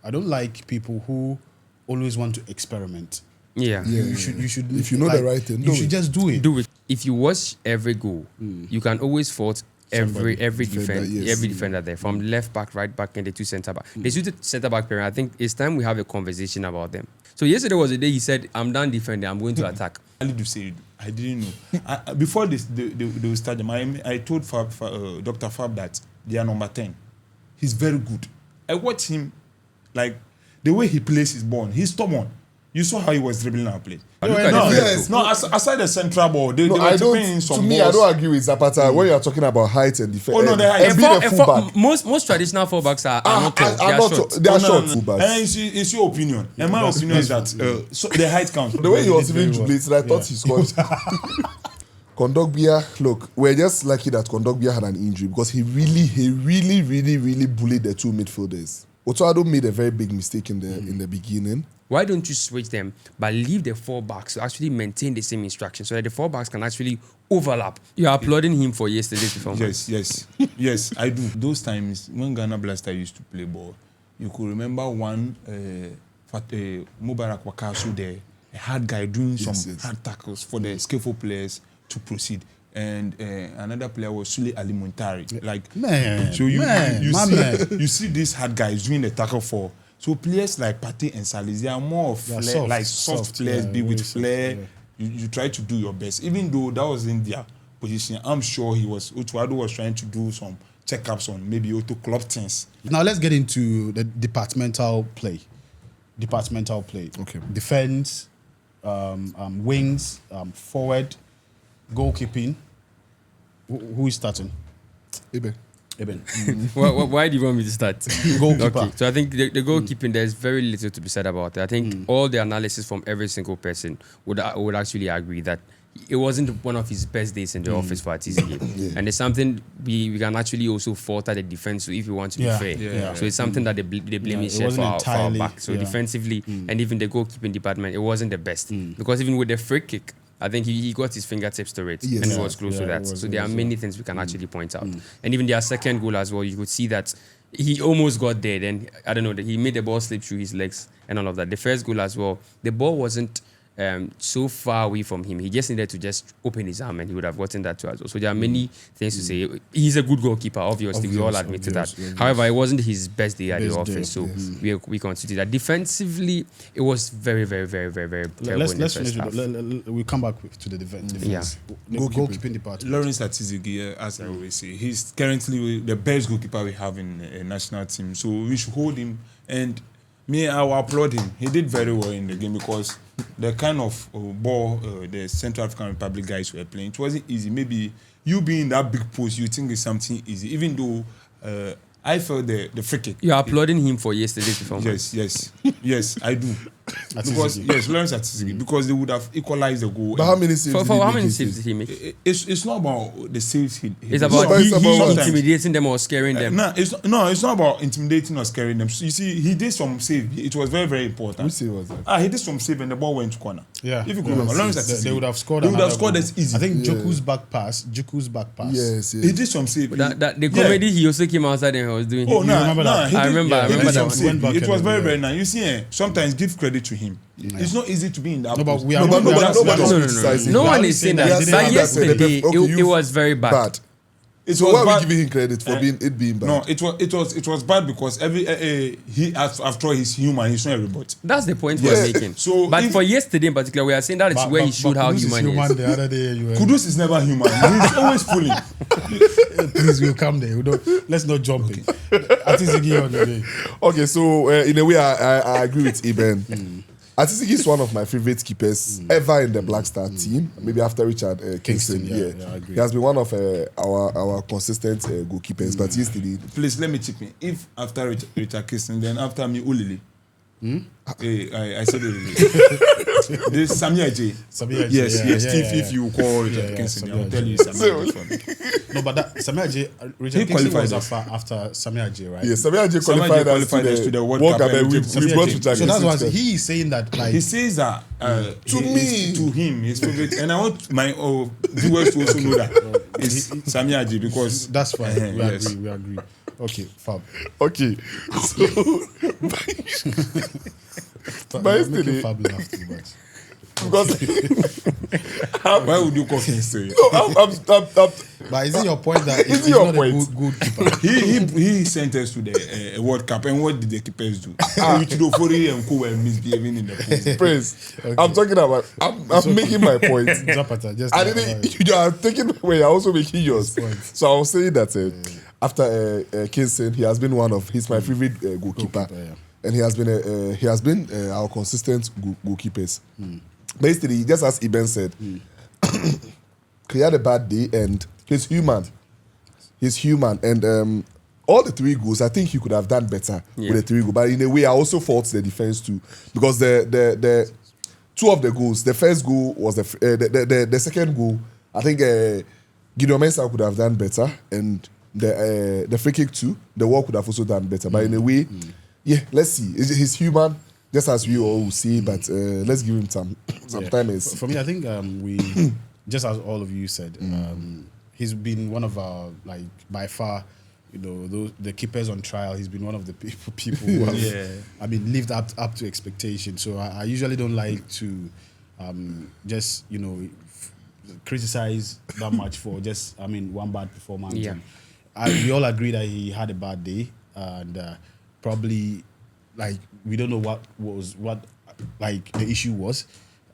I don't like people who always want to experiment. Yeah. You should. If you know the right thing, you should just do it. Do it. If you watch every goal, you can always fault every defender there, from left back, right back, and the two centre back. The two centre back pairing. I think it's time we have a conversation about them. So yesterday was the day he said, "I'm done defending. I'm going to attack." I need to say, I didn't know. Before this, they start them. I told Dr. Fab that they are number 10. He's very good. I watch him, like the way he plays his ball. He's stubborn. You saw how he was dribbling our play. Aside the central ball, they were playing some balls. I don't agree with Zapata when you are talking about height and defense. Oh no, the height. Most traditional fullbacks are not tall. They are short fullbacks. And it's your opinion. And my opinion is that so the height counts. The way he was even dribbling, I thought he scored. Kondogbia, look, we're just lucky that Kondogbia had an injury because he really bullied the two midfielders. Otuado made a very big mistake in the beginning. Why don't you switch them but leave the 4 backs to actually maintain the same instruction so that the 4 backs can actually overlap? You are applauding him for yesterday's performance. Yes, I do. Those times when Ghana Blaster used to play ball, you could remember one Mubarak Wakasu there, a hard guy doing some hard tackles for the skillful players to proceed. And another player was Sule Ali Muntari. You see these hard guys doing the tackle for. So players like Partey and Salis, they are more of soft players, be with flair. Yeah. You try to do your best. Even though that was in their position, I'm sure Otuado was trying to do some checkups on maybe auto club things. Now let's get into the departmental play. Okay. Defense, wings, forward, goalkeeping. Who is starting? Eben. Why do you want me to start? Goalkeeper. Okay. So I think the goalkeeping, there's very little to be said about it. I think all the analysis from every single person would actually agree that it wasn't one of his best days in the office for Atizigi. And it's something we can actually also fault at the defense so if you want to be fair. So it's something that the blame is shared for our back. So defensively and even the goalkeeping department, it wasn't the best. Because even with the free kick, I think he got his fingertips to it and he was close to that. So there are many things we can actually point out. And even their second goal as well, you could see that he almost got there. Then, I don't know, he made the ball slip through his legs and all of that. The first goal as well, the ball wasn't so far away from him. He just needed to just open his arm and he would have gotten that too as well. So there are many things to say. He's a good goalkeeper, obviously. We all admit to that. However, it wasn't his best day at the office. So we consider that. Defensively, it was very, very, very, very, very terrible. Let's finish with we'll come back to the defense. Goalkeeping department. Lawrence Atizigi, as I always say, he's currently the best goalkeeper we have in a national team. So we should hold him. And I will applaud him. He did very well in the game because the kind of ball the Central African Republic guys were playing, it wasn't easy. Maybe you being in that big post, you think it's something easy. Even though I felt the free kick. You're applauding him for yesterday's performance. Yes, I do. Because Lawrence Atizigi, because they would have equalized the goal. But how many saves? How many saves did he make? It's not about the saves it's about he intimidating them or scaring them. It's not about intimidating or scaring them. So you see, he did some save. It was very, very important. Which save was that? He did some save and the ball went to corner. Yeah. If you could remember, Lawrence Atizigi, they would have scored. As easy. I think Djiku's back pass. Yes. He did some save. The comedy he also came outside and he was doing. Oh, remember that? I remember that. It was very, very nice. You see, sometimes give credit to him. It's not easy to be in that. No one is saying that. But yesterday, it was very bad. So why are we giving him credit for being bad? No, it was bad because he after all he's human, he's not a robot. That's the point we're making. So, but for yesterday in particular, we are saying that it's where he showed how human he is. The other day, Kudus is never human. He's always fooling. Please, we'll come there. Let's not jump in. Atizigi on the day. Okay, so in a way, I agree with Eben. Atizigi is one of my favorite keepers ever in the Black Star team. Maybe after Richard Kingston. Yeah, I agree. He has been one of our consistent goalkeepers. But yesterday, please let me chip in. If after Richard Kingston, then after me Ulili. I said Ulili. This Samia J. Yes. If you call Richard Kingston, I'll tell you Samia J. No, but that Samia J. Richard Kingston was after Samia J, right? Yes, Samia J qualified us to the World Cup. We brought Richard. So that's why he is saying that. Like, he says that to him, his favorite, and I want my viewers to also know that it's Samia J because that's fine. We agree. Okay, Fab. Okay, so You're making Fab laugh too much. because Why would you call him say? I'm But is it your point that Is he's it your not point? a good keeper? He sent us to the World Cup, and what did the keepers do? Uchidofori and Co were misbehaving in the post. Praise. Okay. I'm talking about. I'm making my point. Zapata, just I didn't. You are taking my way. You're also making yours. point. So I was saying that after Kingston, he has been one of. He's my favorite goalkeeper, Goalkeeper, yeah. and he has been our consistent goalkeepers. Basically, just as Iben said, he had a bad day, and he's human. He's human, and all the 3 goals, I think he could have done better with the 3 goals. But in a way, I also fault the defense too, because the 2 of the goals, the first goal was the second goal. I think Gideon Mensah could have done better, and the free kick too, the work could have also done better. But in a way, let's see. He's human, just as we all will see. But let's give him some time. And see. For me, I think we, just as all of you said, he's been one of our, like, by far, you know, the keepers on trial. He's been one of the people who have, I mean, lived up to expectation. So I usually don't like to just, you know, criticize that much for just, I mean, one bad performance. Yeah. And we all agree that he had a bad day, and probably, like, we don't know what like the issue was.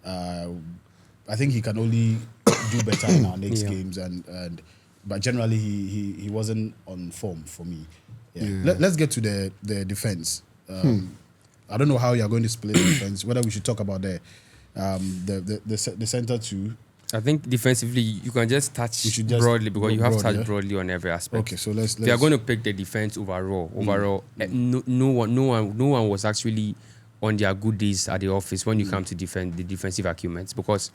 I think he can only do better in our next games, but generally he wasn't on form for me. Let's get to the defense. I don't know how you're going to split the defense. Whether we should talk about the center two. I think defensively you can just touch broadly, because you have to touch broadly on every aspect. Okay, so let's. If you are going to pick the defense overall, no one was actually on their good days at the office when you come to defend the defensive arguments, because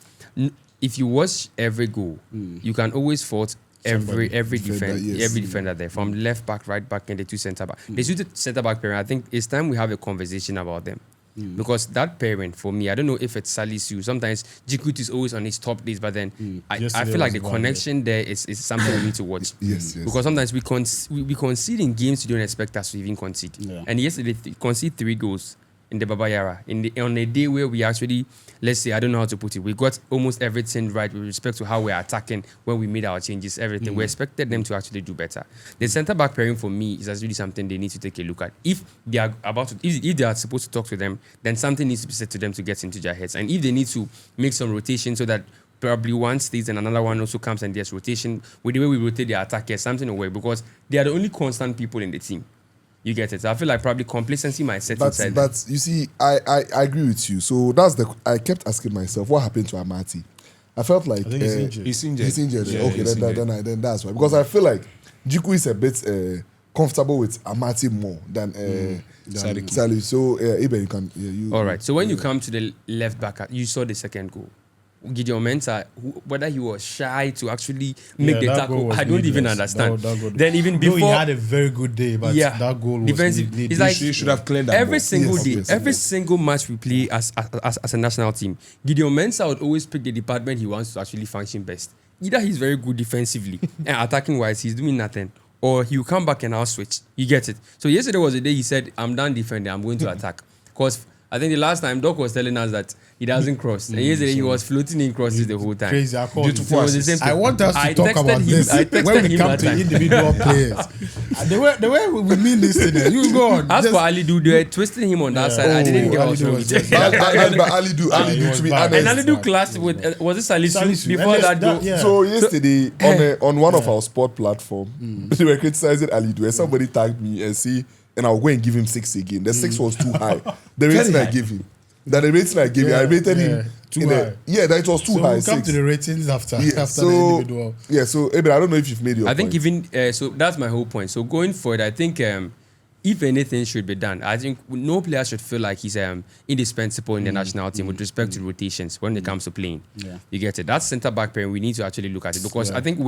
if you watch every goal, you can always fault every defender there, from left back, right back, and the 2 centre back. The 2 centre back pairing, I think it's time we have a conversation about them. Because that pairing, for me, I don't know if it's Salisu. Sometimes Djiku is always on his top days, but then I feel like the connection there is something we need to watch. Yes. Because sometimes we concede in games you don't expect us to even concede. Yeah. And yesterday, concede 3 goals in the Baba Yara. On a day where we actually, let's say, I don't know how to put it, we got almost everything right with respect to how we're attacking when we made our changes, everything. We expected them to actually do better. The centre-back pairing, for me, is actually something they need to take a look at. If they are if they are supposed to talk to them, then something needs to be said to them to get into their heads. And if they need to make some rotation so that probably one stays and another one also comes, and there's rotation, with the way we rotate their attackers, something will work, because they are the only constant people in the team. You get it? So I feel like probably complacency might set inside. But you see, I agree with you. So I kept asking myself, what happened to Amati? I felt like I think he's injured. He's injured. Yeah, Yeah, okay, he's then that's why. Because I feel like Djiku is a bit comfortable with Amati more than Salis. So Ibe, you can. All right. So when you come to the left back, you saw the second goal. Gideon Mensah, whether he was shy to actually make the tackle, I don't even understand. Then even before, he had a very good day, but that goal was defensive. It's like he should have cleared that every ball. single day, obviously. every single match we play as a national team. Gideon Mensah would always pick the department he wants to actually function best. Either he's very good defensively and attacking wise, he's doing nothing, or he'll come back and I'll switch. You get it? So yesterday was the day he said, "I'm done defending. I'm going to attack." Because I think the last time Doc was telling us that he doesn't cross. And yesterday he was floating in crosses the whole time. Crazy. I I want us to talk about this when we come to individual players. The way we mean this today, you go on. As for Ali Du, they were twisting him on that side. I didn't get what's wrong with it. Ali Do, to be honest. And Ali Du clashed with, was it Salisu before that goal? So yesterday on one of our sport platform, they were criticizing Ali Do, and somebody tagged me and I'll go and give him 6 again. The 6 was too high. The rating I gave him. I rated him too high. That it was too high. We'll come to the ratings after the individual. Yeah, so I don't know if you've made your point. I think even so that's my whole point. So going forward, I think if anything should be done, I think no player should feel like he's indispensable in the national team with respect to rotations when it comes to playing. Yeah. You get it? That centre back pairing, we need to actually look at it, because I think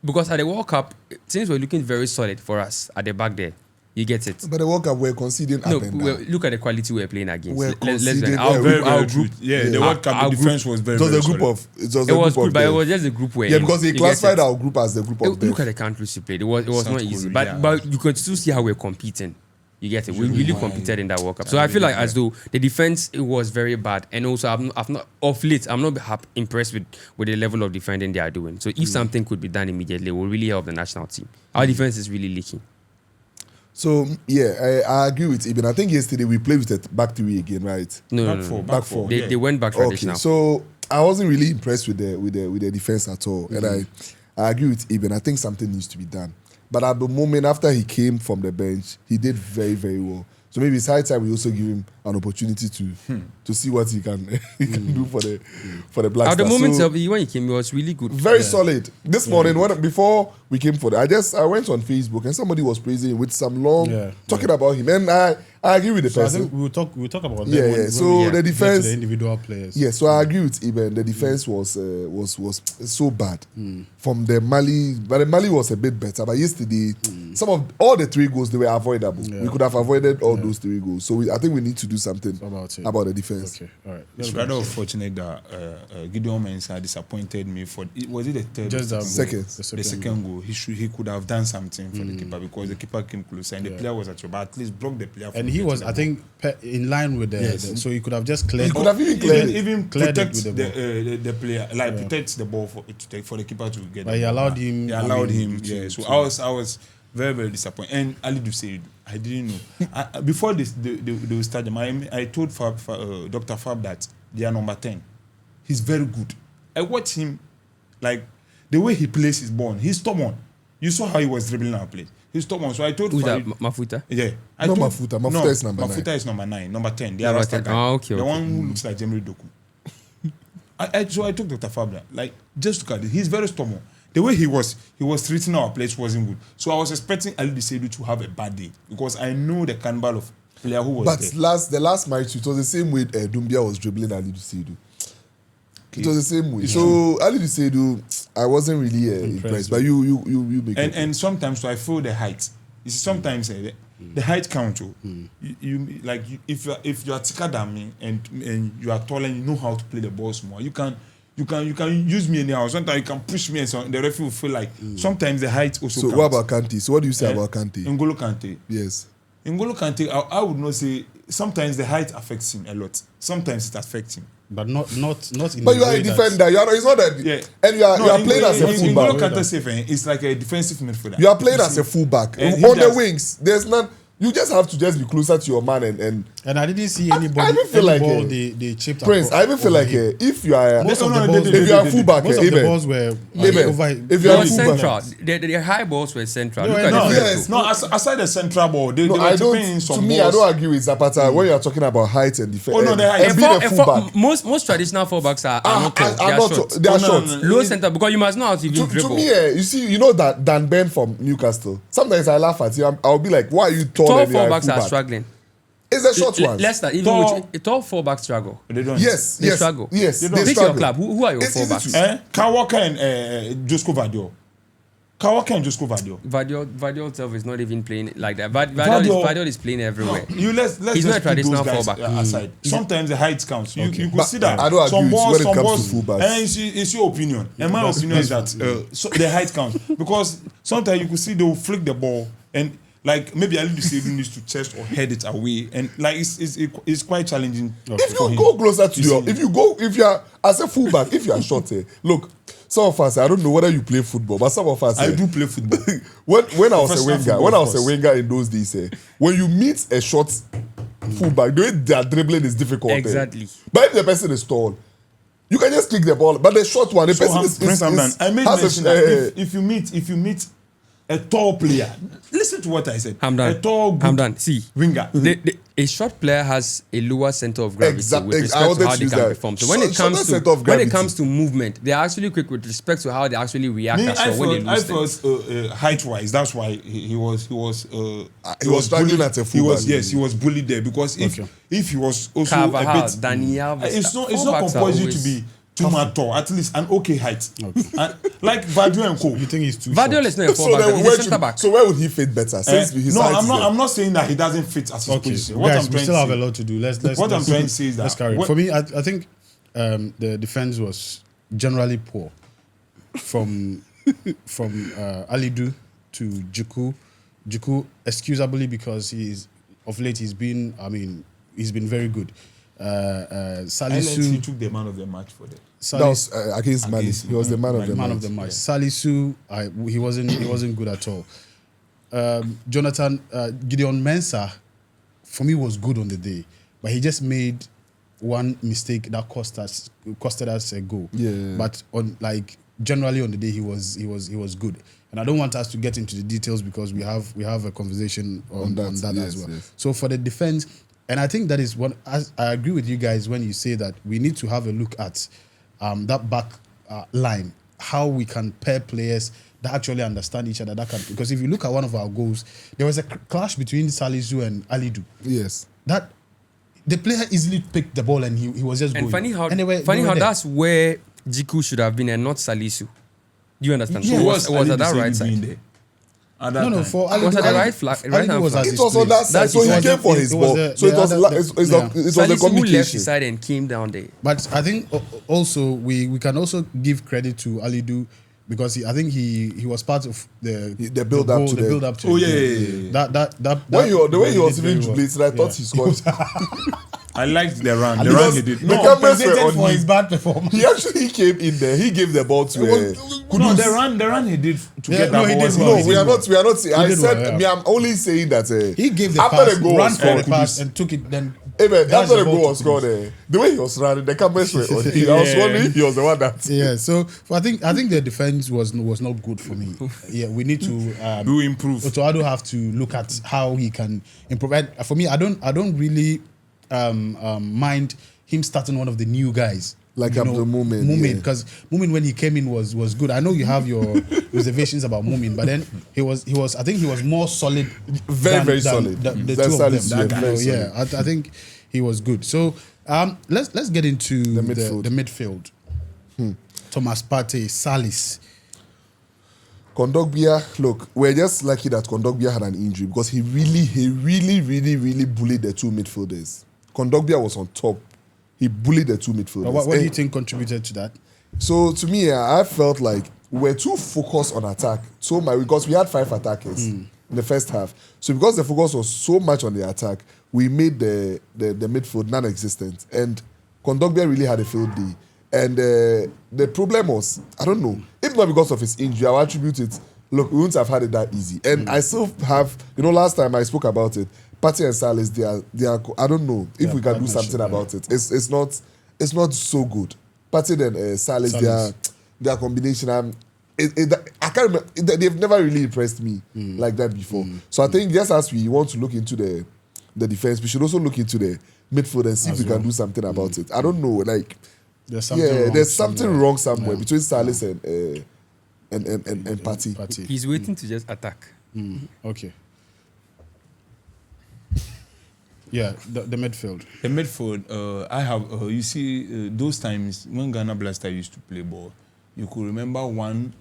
because at the World Cup, things were looking very solid for us at the back there. You get it? But the World Cup we're conceding No, up and down. look at the quality we're playing against. We're Let's be conceding honest. very, Our very group, The World Cup, our the group- defense was very, It was very a group solid. of. It was a it group was good, of but it death. was just a group where Yeah, because they you get classified it. our group as the group of Look death. at the countries we played. It was South not easy, Korea. but you could still see how we're competing. You get it. We really competed in that World Cup. So I feel like as though the defense it was very bad, and also I've not of late I'm not impressed with the level of defending they are doing. So if something could be done immediately, it will really help the national team. Our defense is really leaking. So yeah, I agree with Ibn. I think yesterday we played with a back three again, right? No. Back four. They went back Okay, traditional. so I wasn't really impressed with the defense at all, and I agree with Ibn. I think something needs to be done. But at the moment, after he came from the bench, he did very, very well. So maybe it's high time we also give him an opportunity to see what he can do for the Black At the Stars. moment, So, when he came, he was really good. very solid. This morning, before we came for that, I went on Facebook and somebody was praising him with some long talking about him, and I agree with the So I person. think we'll talk about Yeah, them yeah. when So we the get to defense- the individual players. Yeah, so I agree with Iben. The defense was so bad from the Mali, but the Mali was a bit better. But yesterday, all the 3 goals they were avoidable. We could have avoided all those 3 goals. So I think we need to do something about the defense. Okay, all right. It's rather unfortunate that Gideon Mensah disappointed me for. Was it the third? Just that Second. The second goal. He could have done something for the keeper because the keeper came closer and the player was at your back. At least block the player. And he was, I think, in line with the. So he could have just cleared. He could have even cleared it. even Cleared it protect with the player, like protect the ball for the keeper to get. But the he ball allowed back. him, He I allowed mean, him. to- Yeah. So to- I was very, very disappointed. And Ali Dusaid, I didn't know. Before this, they start them. I told Dr. Fab that they are number 10. He's very good. I watched him, like the way he plays his ball. He's stubborn. You saw how he was dribbling our play. He's stubborn. So I told Who's that? Farid, Mafuta? yeah. I No, told- Mafuta. Mafuta is number 9. Mafuta is number 9. Number 10. The Number Rasta 10. guy. Ah, okay, The okay. one who looks like Jemri Doku. So I told Dr. Fabra, like, just look at it. He's very stubborn. The way he was treating our players wasn't good. So I was expecting Ali Seidu to have a bad day because I know the cannibal of player who was But there. the last match, it was the same way Dumbia was dribbling Ali Dusedu. It was the same way. So Ali Dusedu, I wasn't really impressed. But you make it. And sometimes so I feel the height. You see, sometimes the height count. If you are thicker than me and you are taller and you know how to play the ball more, you can use me anyhow. Sometimes you can push me and so the referee will feel like sometimes the height also So counts. what about Kante? So what do you say about Kante? N'Golo Kante. Yes. N'Golo Kante, I would not say sometimes the height affects him a lot. Sometimes it affects him. But not in But the you are way a that- defender. You are. It's not that. Yeah. And you are playing as a N'Golo fullback. Kante safe, it's like a defensive midfielder. You are playing You as see? a fullback And on he the does- wings. There's none. You just have to be closer to your man and And I didn't see I anybody. even feel like, ball they chipped. Prince. across I even feel over like him. if you are Most of No, the no, balls, they- if you are a fullback, most of the Amen. balls were Amen. over. If you It are a was fullback, central. The high balls were central. No, Look at no, the yes. first No, aside the central ball, they no, were I chipping in don't. some To me, balls. I don't agree with Zapata when you are talking about height and defense. Oh, no, the height. and being a fullback. Most traditional fullbacks are not tall. They are are not. short. They are Oh, no, short. no, no. Low center because you must know how to even To dribble. me, you see, you know that Dan Ben from Newcastle. Sometimes I laugh at him. I'll be like, "Why are you tall?" Tall and you are a fullbacks are fullback? struggling. It's the short ones. Leicester, even Tall- with tall fullbacks struggle. They don't. Yes, They yes, struggle. yes. They They don't. Pick struggle. your club. Who are your It's easy fullbacks? to- Kyle Walker and Josko Vadio. Kyle Walker and Josko Vadio. Vadio himself is not even playing like that. Vadio- Vadio is playing everywhere. Let's He's not a just put traditional those guys fullback. aside. Sometimes the height counts. You could But see that. I don't agree with you when it some comes balls, to fullbacks. And it's your opinion. And my opinion is that so the height counts because sometimes you could see they will flick the ball and like maybe Ali Dusedu needs to chest or head it away and like it's quite challenging. If for you him. go closer to You your, see. if you are as a fullback, if you are short, look, some of us, I don't know whether you play football, but some of us, I do play football. when I was a Professional winger, football, when I of was a course. winger in those days, when you meet a short fullback, the way they are dribbling is difficult. Exactly. But if the person is tall, you can just kick the ball. But the short one, the So person is Prince Hamdan, I made has mention that if you meet a tall player, listen to what I said. Hamdan. A tall good Hamdan. See. winger. A short player has a lower center of gravity Exactly. with I respect wanted to how to they use can that. perform. So when it Shorter comes to center of when gravity. it comes to movement, they are actually quick with respect to how they actually react Me, as well when they I lose things. felt height wise. That's why he was struggling bullied. at a He was fullback. he was bullied there because if he was also Carvajal, a bit Dani Alves. it's not Fullbacks are compulsory always- too much tall, at least an okay height. And, like Vadio and Co. You think he's too Vardiol short? is not a So, fullback, then he's where a centre back. so where would he fit better? Since his No, height I'm is not. there. I'm not saying that he doesn't fit as his Okay, position. What guys, I'm we trying still to have say, a lot to do. Let's what I'm trying to say is that let's carry. what- For me, I think the defense was generally poor from Alidu to Djiku. Djiku, excusably, because of late he's been very good. Salisu, he took the man of the match for that. That was against Mali. Against He was the man of the man match. of the match. Salisu, he wasn't good at all. Jonathan Gideon Mensah, for me, was good on the day, but he just made one mistake that costed us a goal. Yeah. But generally on the day he was good. And I don't want us to get into the details because we have a conversation on that yes, as well. yes. So for the defense, and I think that is one. I agree with you guys when you say that we need to have a look at that back line, how we can pair players that actually understand each other. Because if you look at one of our goals, there was a clash between Salisu and Alidu. Yes. That the player easily picked the ball and he was just And going. funny how Anyway, funny they were how there. that's where Djiku should have been and not Salisu. Do you understand? Yeah. So It was at that right side. There. At that No, time. for Was at the right flag, right Alidu hand was flag. at It his was on that place. side, so he came for his ball. So it was the Salisu who left communication. his side and came down there. But I think also we can also give credit to Alidu because I think he was part of the build up to the the- build up to Oh, it. yeah. The way he was even jubilating, I thought he scored. I liked the run. The Because run he did. the No, cameras were compensated on for him. his bad performance. He actually came in there. He gave the ball to. no, the run he did to Yeah, get no, that he ball. did was well. No, amazing. we are not saying. I did said, well, yeah. I'm only saying that He gave the after pass, the goal ran was for the scored. pass and took it. Then Amen. dashed After the ball goal to was scored, the way he was running, the cameras were on him. I was wondering if he was the one that. yeah. So I think the defense was not good for me. Yeah, we need to Do improve. Otoado have to look at how he can improve. And for me, I don't really mind him starting one of the new guys. Like Abdul Mumin, yeah. because Mumin when he came in was good. I know you have your reservations about Mumin, but then he was I think he was more solid. Very solid. The That's two of them. Salis, yeah, very Yeah, I think he was good. So let's get into the midfield. midfield. Thomas Partey, Salis. Kondogbia, look, we're just lucky that Kondogbia had an injury because he really bullied the two midfielders. Kondogbia was on top. He bullied the two midfielders. What do you think contributed to that? So to me, I felt like we're too focused on attack. Because we had 5 attackers in the first half. So because the focus was so much on the attack, we made the midfield non-existent. And Kondogbia really had a field day. And the problem was, I don't know, if not because of his injury, I'll attribute it. Look, we wouldn't have had it that easy. And I still have, last time I spoke about it, Partey and Salis, they are. I don't know if we can do something about it. It's not so good. Partey and Salis, their combination. I can't remember. They've never really impressed me like that before. So I think just as we want to look into the defense, we should also look into the midfield and see if we can do something about it. I don't know, like there's something wrong somewhere between Salis and Partey. He's waiting to just attack. Okay. Yeah, the midfield. The midfield, I have, you see, those times when Ghana Blaster used to play ball, you could remember one,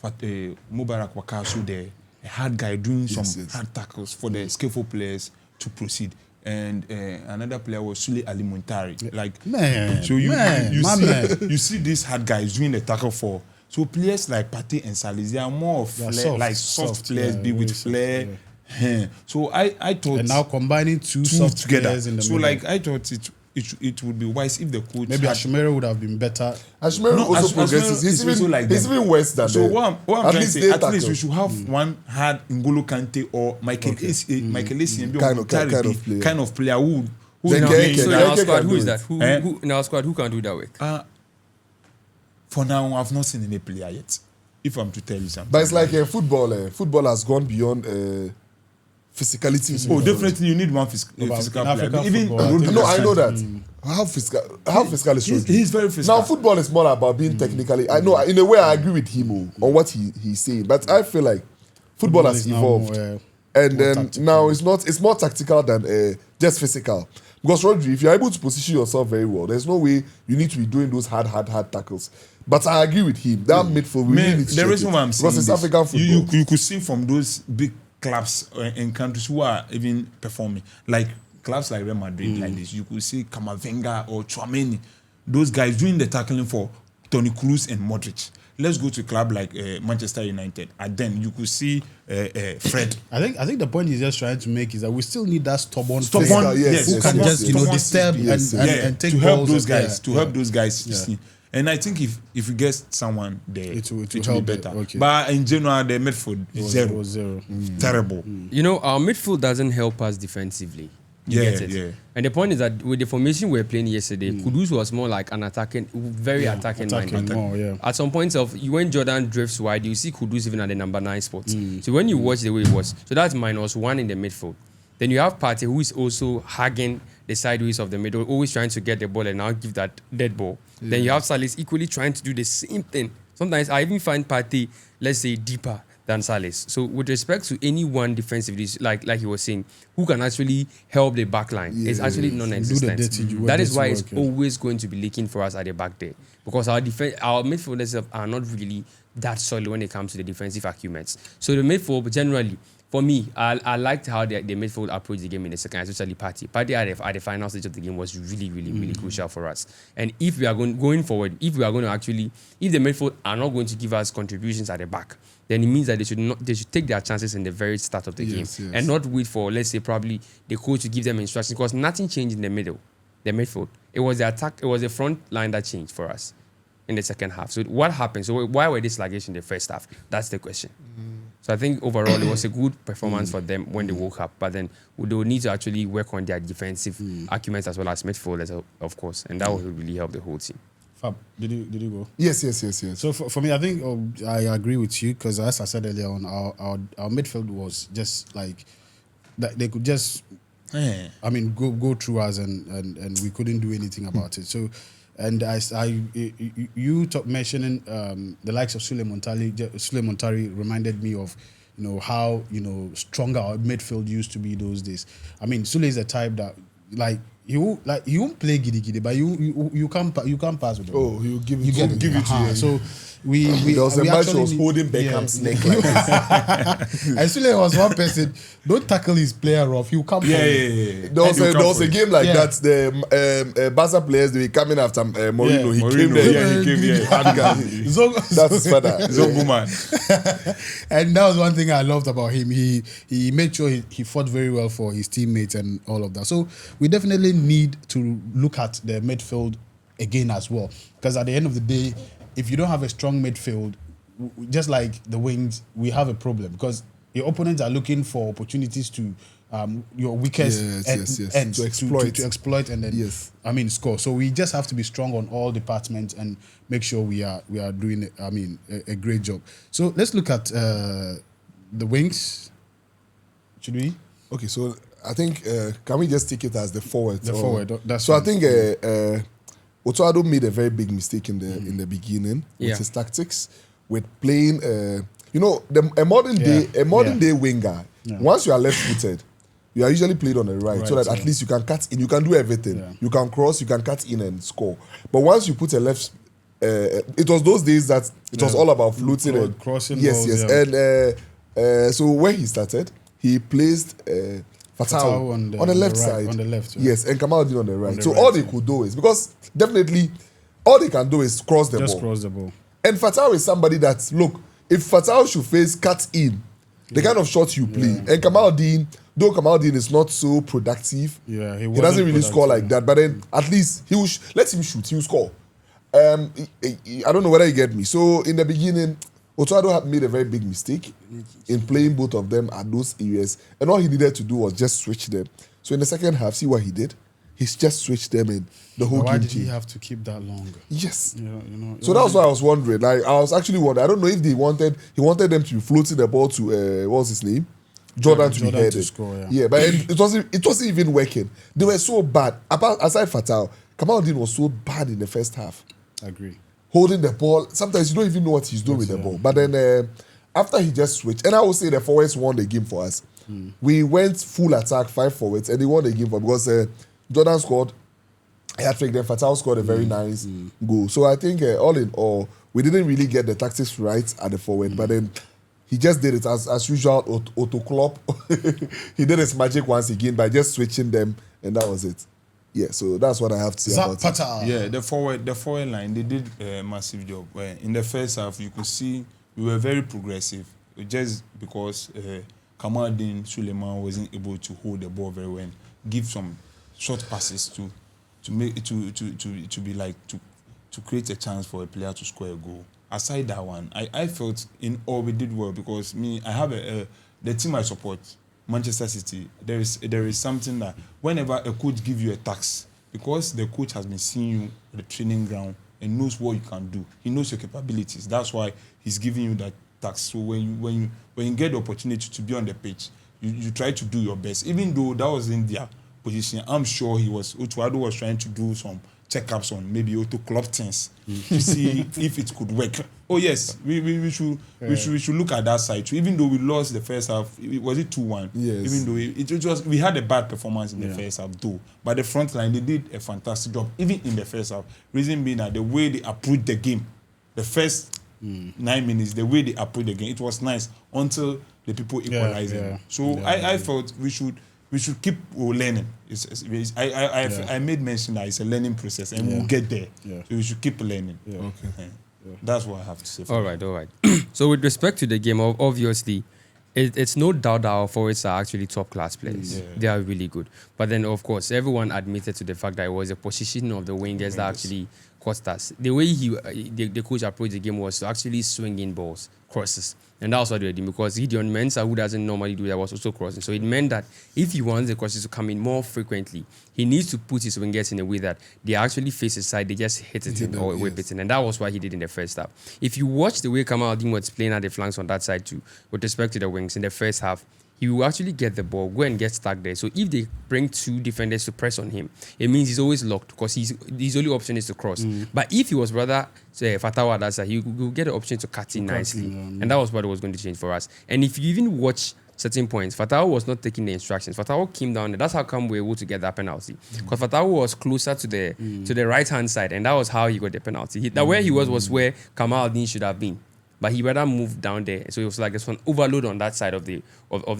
Mubarak Wakasu there, a hard guy doing some hard tackles for the skillful players to proceed. And another player was Sule Ali Muntari. You see these hard guys doing the tackle for. So players like Partey and Salis, they are more of soft players, big with flair. Yeah. So I thought, and now combining two soft together. players in the So middle. like I thought it would be wise if the coach Maybe Ashimere would have been better. Ashimere also progresses. He's even worse than So them. what I'm trying to say, at least we tackle. should have one hard N'Golo Kante or Michael Essien kind of player who Then can Genke, play So in Genke our squad, can who do is it. that? Who in our squad who can do that work? For now, I've not seen any player yet. If I'm to tell you something, But it's like football. Football has gone beyond physicality. oh, definitely you need one physical player. African Even football, I think No, I know that. How physical is Rodri? he's very physical. Now football is more about being technically. I know in a way I agree with him on what he's saying, but I feel like football has is now evolved, more, and more then tactical. now it's more tactical than just physical. Because Rodri, if you're able to position yourself very well, there's no way you need to be doing those hard tackles. But I agree with him. That midfield, we really need to the check reason it. why I'm saying because it's this, African football. you could see from those big clubs in countries who are even performing, like clubs like Real Madrid, like this, you could see Camavinga or Tchouaméni, those guys doing the tackling for Toni Kroos and Modric. Let's go to a club like Manchester United, and then you could see Fred. I think the point he's just trying to make is that we still need that stubborn Stubborn, player yes, who yes, can yes, just yes. disturb Yes, and take to help balls those and- guys, yeah, to yeah. help those guys. Yeah. See. And I think if we get someone there, It will be help better. it, okay. But in general, the midfield It is was- zero. it was zero. Terrible. You know, our midfield doesn't help us defensively. You Yeah, get it? yeah. And the point is that with the formation we were playing yesterday, Kudus was more like an attacking, very attacking minded. more, yeah. At some points when Jordan drifts wide, you see Kudus even at the number 9 spot. So when you watch the way it was, so that's -1 in the midfield. Then you have Partey, who is also hugging the sideways of the middle, always trying to get the ball and now give that dead ball. Then you have Salis equally trying to do the same thing. Sometimes I even find Partey, let's say, deeper than Salis. So with respect to anyone defensively, like he was saying, who can actually help the back line, it's actually non-existent. dirty work, That is dirty why it's work, yeah. always going to be leaking for us at the back there. Because our midfielders are not really that solid when it comes to the defensive arguments. So the midfield, generally, for me, I liked how the midfield approached the game in the second, especially Partey. Partey at the final stage of the game was really crucial for us. And if we are going forward, if we are going to actually, if the midfield are not going to give us contributions at the back, then it means that they should take their chances in the very start of the game and not wait for, let's say, probably the coach to give them instructions, because nothing changed in the midfield. It was the attack, it was the front line that changed for us in the second half. So what happened? So why were they sluggish in the first half? That's the question. So I think overall it was a good performance for them when they woke up, but then they would need to actually work on their defensive arguments as well as midfielders, of course, and that will really help the whole team. Fab, did you go? Yes. So for me, I think I agree with you, because as I said earlier on, our midfield was just like that. They could just, Yeah. I mean, go through us and we couldn't do anything about it. So, and you mentioning the likes of Sule Montari reminded me of, you know, how, you know, stronger our midfield used to be those days. I mean, Sule is the type that he won't play giddy, but you can't pass with him. Oh, he'll give it You to get you. give it to you. So we There was a we match actually was need- holding Beckham's neck like this. And Sule was one person. Don't tackle his player off. He'll come. Yeah, for you. yeah. There was a game like Yeah. that. The Barca players, they were coming after Mourinho. Yeah. He Mourinho, came there. yeah, he came, yeah. Hard guy. That's his father. Zongo man. And that was one thing I loved about him. He made sure he fought very well for his teammates and all of that. So we definitely need to look at the midfield again as well, because at the end of the day, if you don't have a strong midfield, just like the wings, we have a problem, because your opponents are looking for opportunities to your weakest Yes. ends To exploit. to exploit and then score. So we just have to be strong on all departments and make sure we are doing a great job. So let's look at the wings. Should we? Okay, so I think can we just take it as the forward? The forward. That's So I fine. think Otuado made a very big mistake in the beginning with his tactics, with playing. A modern day winger. Yeah. Once you are left footed, you are usually played on the right, so that at least you can cut in. You can do everything. Yeah. You can cross. You can cut in and score. But once you put a left. It was those days that it was all about floating and crossing yes, balls, yes. And so when he started, he placed Fatau on the left right, side. on the left, yeah. Yes, and Kamaldeen on the right. the So right, all they yeah. could do is, because definitely all they can do is cross the Just ball. cross the ball. And Fatau is somebody that, look, if Fatau should face cut in, the kind of shot you play, and Kamaldeen, though Kamaldeen is not so productive, Yeah, he doesn't really score like that. But then at least he will let him shoot, he will score. I don't know whether you get me. So in the beginning, Otuado had made a very big mistake in playing both of them at those areas, and all he needed to do was just switch them. So in the second half, see what he did? He's just switched them in the whole Why game. did he team. have to keep that long? Yes. You know. So that was what I was wondering. Like I was actually wondering. I don't know if he wanted them to be floating the ball to what was his name, Jordan to be Jordan to headed. score, yeah. But it wasn't even working. They were so bad. Aside Fatau, Kamaldeen was so bad in the first half, I agree. holding the ball. Sometimes you don't even know what he's doing with the ball. But then after he just switched, and I would say the forwards won the game for us. We went full attack, 5 forwards, and they won the game for because Jordan scored a hat-trick, then Fatal scored a very nice goal. So I think all in all, we didn't really get the tactics right at the forward, but then he just did it as usual. Otto Klopp, he did his magic once again by just switching them, and that was it. Yeah, so that's what I have to say about it. Yeah, the forward line, they did a massive job. In the first half, you could see we were very progressive, just because Kamaldeen Suleiman wasn't able to hold the ball very well, give some short passes to create a chance for a player to score a goal. Aside that one, I felt in all we did well, because I have the team I support, Manchester City. There is something that whenever a coach gives you a task, because the coach has been seeing you at the training ground and knows what you can do, he knows your capabilities. That's why he's giving you that task. So when you get the opportunity to be on the pitch, you try to do your best, even though that was in their position. I'm sure Otuado was trying to do some checkups on maybe Otto Klopp things to see if it could work. Oh yes, we should look at that side too. Even though we lost the first half, was it 2-1? Yes. Even though we had a bad performance in the first half though, but the front line, they did a fantastic job even in the first half. Reason being that the way they approached the game, the first 9 minutes, the way they approached the game, it was nice until the people equalized it. So I felt we should keep learning. I made mention that it's a learning process, and we'll get there. So we should keep learning. Okay. That's what I have to say. All right. So with respect to the game, obviously, it's no doubt that our forwards are actually top-class players. They are really good. But then, of course, everyone admitted to the fact that it was a position of the wingers that actually cost us. The way the coach approached the game was to actually swing in balls, crosses. And that was what they did, because Gideon Mensah, who doesn't normally do that, was also crossing. So it meant that if he wants the crosses to come in more frequently, he needs to put his wingers in a way that they actually face his side, they just hit it in or whip it in. And that was what he did in the first half. If you watch the way Kamaldeen was playing at the flanks on that side too, with respect to the wings in the first half, he will actually get the ball, go and get stuck there. So if they bring two defenders to press on him, it means he's always locked, because his only option is to cross. But if he was rather Fatawa that side, he will get the option to cut in nicely. And that was what was going to change for us. And if you even watch certain points, Fatawa was not taking the instructions. Fatawa came down there. That's how come we were able to get that penalty. Because Fatawa was closer to the right-hand side, and that was how he got the penalty. Where he was where Kamaldeen should have been. But he rather moved down there. So it was like there's one overload on that side of the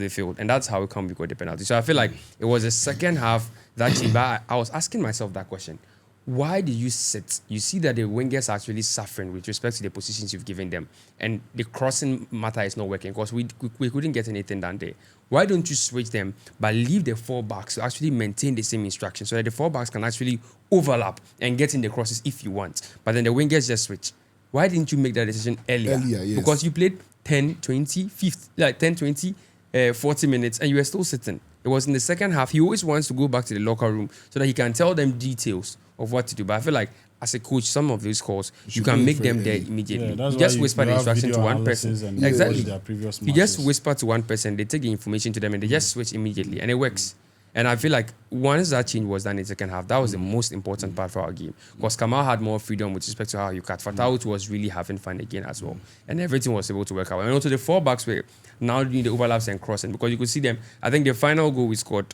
field. And that's how we got the penalty. So I feel like it was the second half that changed. But I was asking myself that question. Why did you sit? You see that the wingers are actually suffering with respect to the positions you've given them. And the crossing matter is not working, because we couldn't get anything done there. Why don't you switch them but leave the four backs to actually maintain the same instruction, so that the four backs can actually overlap and get in the crosses if you want. But then the wingers just switch. Why didn't you make that decision earlier? Yes. Because you played 10, 20, 40 minutes and you were still sitting. It was in the second half. He always wants to go back to the locker room so that he can tell them details of what to do. But I feel like as a coach, some of those calls, you can make them there immediately. You just whisper the instruction to one person. Exactly. You just whisper to one person, they take the information to them and they just switch immediately, and it works. And I feel like once that change was done in the second half, that was the most important part for our game. Because Kamal had more freedom with respect to how you cut. Fatawout was really having fun again as well. And everything was able to work out. And also the four backs were now doing the overlaps and crossing, because you could see them. I think the final goal we scored,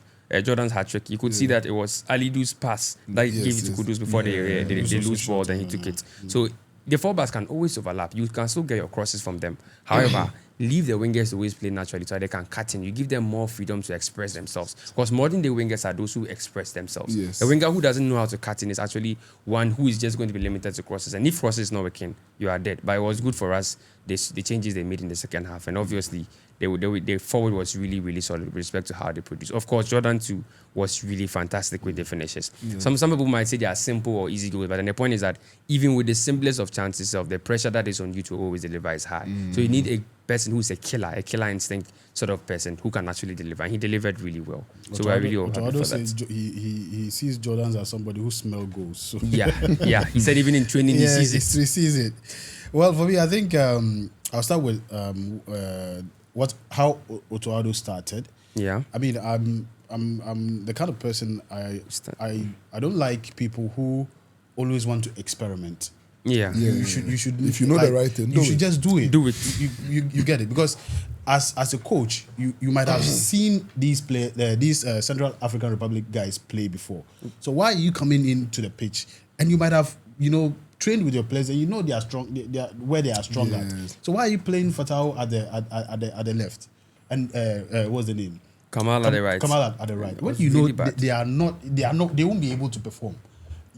Jordan's hat-trick, you could see that it was Alidu's pass that gave it to Kudus before they lose ball, then he took it. So the four backs can always overlap. You can still get your crosses from them. However, leave the wingers to always play naturally so they can cut in. You give them more freedom to express themselves. Because modern day wingers are those who express themselves. Yes. A winger who doesn't know how to cut in is actually one who is just going to be limited to crosses. And if crosses is not working, you are dead. But it was good for us, the changes they made in the second half. And obviously, the forward was really, really solid with respect to how they produced. Of course, Jordan too was really fantastic with the finishes. Yeah. Some people might say they are simple or easy goals, but then the point is that even with the simplest of chances, of the pressure that is on you to always deliver is high. So you need a person who's a killer instinct sort of person who can actually deliver. And he delivered really well. So I really hope for that. He sees Jordans as somebody who smells goals. So. Yeah. He said even in training he sees it. Well, for me, I think I'll start with how Otuado started. Yeah. I mean, I'm the kind of person I don't like people who always want to experiment. Yeah. You should. If you know the right thing, you do should it. just do it. Do it. You get it, because as a coach, you might have seen these Central African Republic guys play before. So why are you coming into the pitch and you might have trained with your players and you know they are strong, they are where they are strong at. So why are you playing Fatau at the left and what's the name? Kamal at the right. Kamal at the right. When was you really know bad. they won't be able to perform.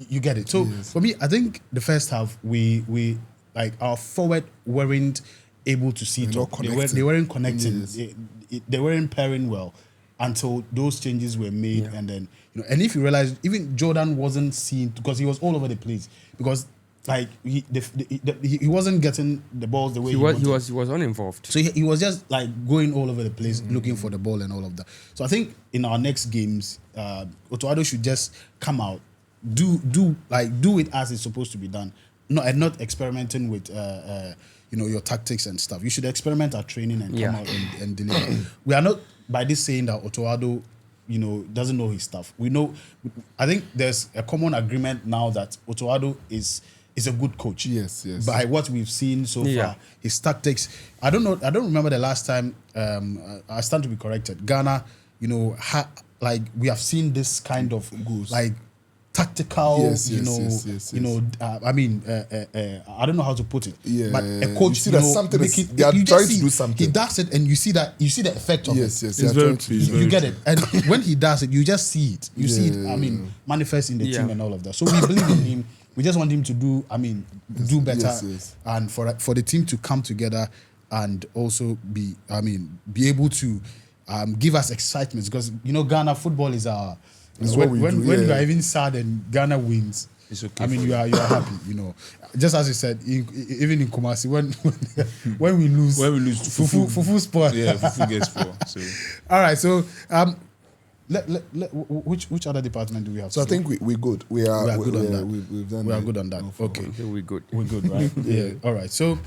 You get it. So for me, I think the first half we like our forward weren't able to see They're top. not connecting. They weren't connecting. Yes. They weren't pairing well until those changes were made, and then and if you realize, even Jordan wasn't seen because he was all over the place because like he wasn't getting the balls the way He wanted. was uninvolved. So he was just like going all over the place looking for the ball and all of that. So I think in our next games, Otoado should just come out, do it as it's supposed to be done, not experimenting with your tactics and stuff. You should experiment at training and come out and deliver. We are not by this saying that Otoado doesn't know his stuff. We know. I think there's a common agreement now that Otoado is a good coach. Yes. By what we've seen so far, his tactics. I don't know. I don't remember the last time. I stand to be corrected. Ghana, we have seen this kind of like tactical. Yes. I mean, I don't know how to put it. Yeah. But a coach, You see that something they are you trying just to see do something. He does it, and you see the effect of it. Yes. It's they are very trying to true. do It's that. very You get it, and when he does it, you just see it. You see it. I mean, manifest in the team and all of that. So we believe in him. We just want him to do better, Yes. and for the team to come together and also be able to give us excitement, because Ghana football is our. It's When what we do, you are even sad and Ghana wins, It's okay I mean, for you are happy, Just as you said, even in Kumasi, when we lose, Fufu sport. Yeah, Fufu gets 4. So All right, so which other department do we have? So I think we're good. We are good on that. We've done We are it. good on that. Okay, Okay, we're good. we're good, right? Yeah. All right. So